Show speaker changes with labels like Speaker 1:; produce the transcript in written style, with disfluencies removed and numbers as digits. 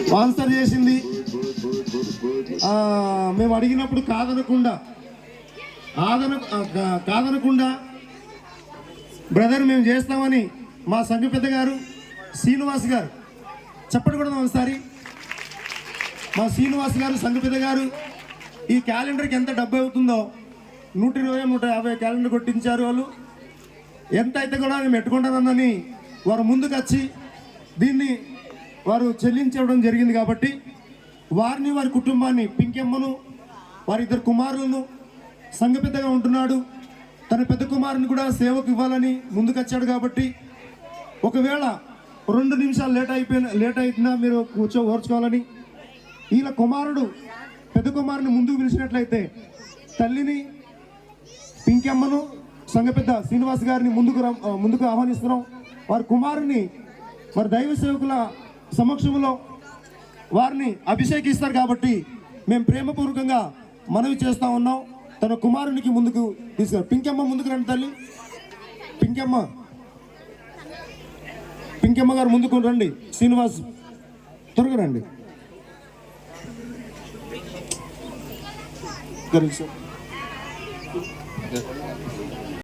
Speaker 1: Sponsor చేసింది. మేము అడిగినప్పుడు కాదనకుండా బ్రదర్ మేము చేస్తామని మా సంఘ పెద్ద గారు శ్రీనివాస్ గారు, చెప్పండి కూడా ఒకసారి, మా శ్రీనివాస్ గారు సంఘ పెద్ద గారు ఈ క్యాలెండర్కి ఎంత డబ్బు అవుతుందో 120, 150 క్యాలెండర్ కొట్టించారు. వాళ్ళు ఎంత అయితే కూడా మేము పెట్టుకుంటానని వారు ముందుకు వచ్చి దీన్ని వారు చెల్లించడం జరిగింది. కాబట్టి వారిని, వారి కుటుంబాన్ని, పింకెమ్మను, వారి 2 కుమారులను, సంఘ పెద్దగా ఉంటున్నాడు, తన పెద్ద కుమారుని కూడా సేవకు ఇవ్వాలని ముందుకు వచ్చాడు. కాబట్టి ఒకవేళ 2 నిమిషాలు లేట్ అయినా మీరు ఓర్చుకోవాలని, వీళ్ళ కుమారుడు పెద్ద కుమారుని ముందుకు పిలిచినట్లయితే తల్లిని, పింకెమ్మను, సంఘ పెద్ద శ్రీనివాస్ గారిని ముందుకు ఆహ్వానిస్తున్నాం. వారి కుమారుని వారి దైవ సేవకుల సమక్షంలో వారిని అభిషేకిస్తారు. కాబట్టి మేము ప్రేమపూర్వకంగా మనవి చేస్తూ ఉన్నాం. తన కుమారునికి ముందుకు తీసుకురా. పింకెమ్మ ముందుకు రండి తల్లి. పింకెమ్మ గారు ముందుకు రండి. శ్రీనివాస్ త్వరగా రండి.